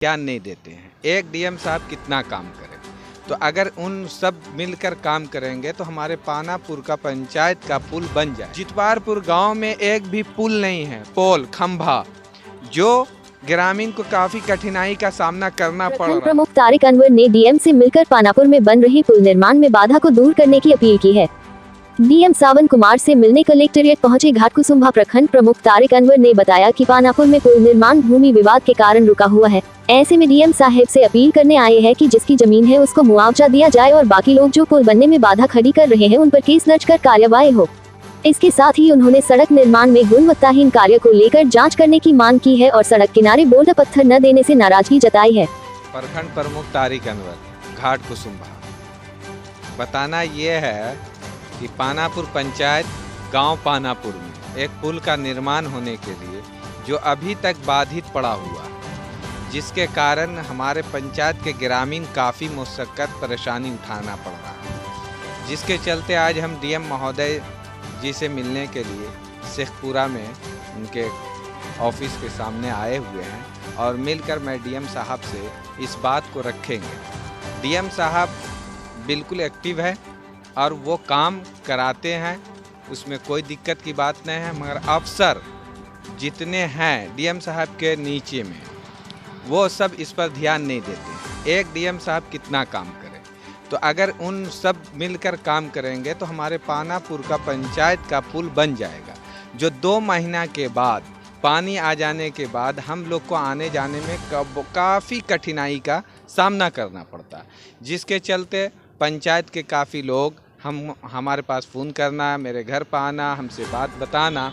ध्यान नहीं देते हैं। एक डीएम साहब कितना काम करें, तो अगर उन सब मिलकर काम करेंगे तो हमारे पानापुर का पंचायत का पुल बन जाए। जितवारपुर गांव में एक भी पुल नहीं है, पोल खंभा, जो ग्रामीण को काफी कठिनाई का सामना करना पड़ रहा है। प्रमुख तारिक अनवर ने डीएम से मिलकर पानापुर में बन रही पुल निर्माण में बाधा को दूर करने की अपील की है। डीएम सावन कुमार से मिलने कलेक्टेरिएट पहुंचे घाटकुसुम्भा प्रखंड प्रमुख तारिक अनवर ने बताया कि पानापुर में पुल निर्माण भूमि विवाद के कारण रुका हुआ है। ऐसे में डीएम साहब से अपील करने आए हैं कि जिसकी जमीन है उसको मुआवजा दिया जाए और बाकी लोग जो पुल बनने में बाधा खड़ी कर रहे हैं उन पर केस दर्ज कर कार्यवाही हो। इसके साथ ही उन्होंने सड़क निर्माण में गुणवत्ताहीन कार्य को लेकर जांच करने की मांग की है और सड़क किनारे बोल्डर पत्थर न देने से नाराजगी जताई है। प्रखंड प्रमुख तारिक अनवर, घाटकुसुम्भा। बताना ये है कि पानापुर पंचायत गांव पानापुर में एक पुल का निर्माण होने के लिए जो अभी तक बाधित पड़ा हुआ है, जिसके कारण हमारे पंचायत के ग्रामीण काफ़ी मुशक्क़त परेशानी उठाना पड़ रहा है, जिसके चलते आज हम डीएम महोदय जी से मिलने के लिए शेखपुरा में उनके ऑफिस के सामने आए हुए हैं और मिलकर मैं डीएम साहब से इस बात को रखेंगे। डीएम साहब बिल्कुल एक्टिव है और वो काम कराते हैं, उसमें कोई दिक्कत की बात नहीं है, मगर अफसर जितने हैं डीएम साहब के नीचे में वो सब इस पर ध्यान नहीं देते। एक डीएम साहब कितना काम करें, तो अगर उन सब मिलकर काम करेंगे तो हमारे पानापुर का पंचायत का पुल बन जाएगा, जो 2 महीना के बाद पानी आ जाने के बाद हम लोग को आने जाने में काफ़ी कठिनाई का सामना करना पड़ता, जिसके चलते पंचायत के काफ़ी लोग हमारे पास फ़ोन करना, मेरे घर पर आना, हमसे बात बताना,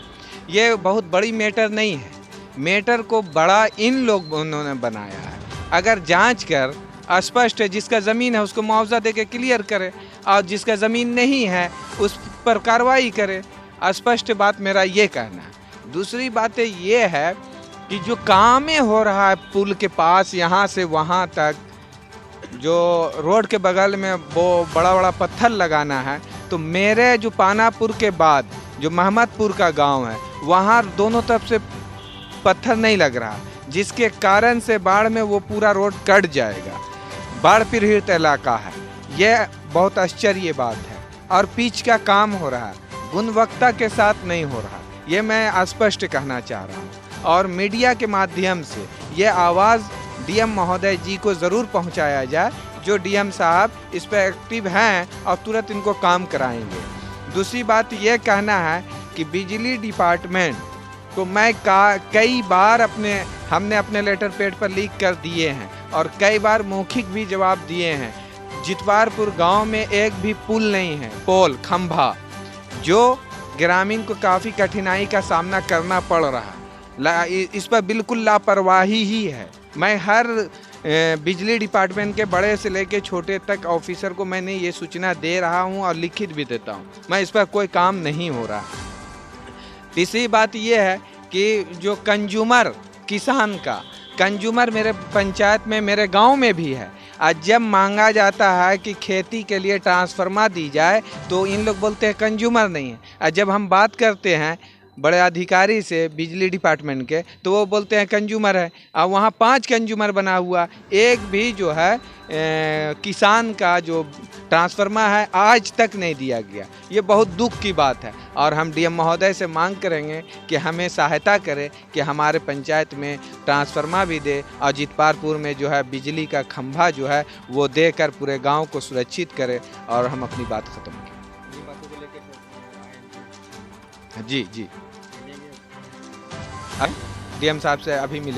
ये बहुत बड़ी मैटर नहीं है। मैटर को बड़ा इन लोगों ने बनाया है। अगर जांच कर स्पष्ट है, जिसका ज़मीन है उसको मुआवजा दे के क्लियर करे और जिसका ज़मीन नहीं है उस पर कार्रवाई करे। स्पष्ट बात मेरा ये कहना है। दूसरी बात ये है कि जो काम हो रहा है पुल के पास यहाँ से वहाँ तक, जो रोड के बगल में वो बड़ा बड़ा पत्थर लगाना है, तो मेरे जो पानापुर के बाद जो महमदपुर का गांव है वहाँ दोनों तरफ से पत्थर नहीं लग रहा, जिसके कारण से बाढ़ में वो पूरा रोड कट जाएगा। बाढ़ पीड़ित इलाका है, ये बहुत आश्चर्य बात है। और पिच का काम हो रहा है, गुणवत्ता के साथ नहीं हो रहा, ये मैं स्पष्ट कहना चाह रहा हूँ। और मीडिया के माध्यम से ये आवाज़ डीएम महोदय जी को ज़रूर पहुंचाया जाए, जो डीएम साहब इस पर एक्टिव हैं और तुरंत इनको काम कराएंगे। दूसरी बात ये कहना है कि बिजली डिपार्टमेंट को मैं कई बार हमने अपने लेटर पैड पर लिख कर दिए हैं और कई बार मौखिक भी जवाब दिए हैं। जितवारपुर गांव में एक भी पुल नहीं है, पोल खंभा, जो ग्रामीण को काफ़ी कठिनाई का सामना करना पड़ रहा है। इस पर बिल्कुल लापरवाही ही है। मैं हर बिजली डिपार्टमेंट के बड़े से लेके छोटे तक ऑफिसर को मैंने ये सूचना दे रहा हूँ और लिखित भी देता हूँ, मैं इस पर कोई काम नहीं हो रहा। तीसरी बात ये है कि जो कंज्यूमर किसान का कंज्यूमर मेरे पंचायत में, मेरे गांव में भी है। आज जब मांगा जाता है कि खेती के लिए ट्रांसफार्मर दी जाए तो इन लोग बोलते हैं कंज्यूमर नहीं है। और जब हम बात करते हैं बड़े अधिकारी से बिजली डिपार्टमेंट के, तो वो बोलते हैं कंज्यूमर है। और वहाँ 5 कंज्यूमर बना हुआ, एक भी जो है किसान का जो ट्रांसफार्मर है आज तक नहीं दिया गया। ये बहुत दुख की बात है और हम डीएम महोदय से मांग करेंगे कि हमें सहायता करें कि हमारे पंचायत में ट्रांसफार्मर भी दे और जितवारपुर में जो है बिजली का खंभा जो है वो देकर पूरे गांव को सुरक्षित करे और हम अपनी बात ख़त्म करें। जी डीएम साहब से अभी मिले।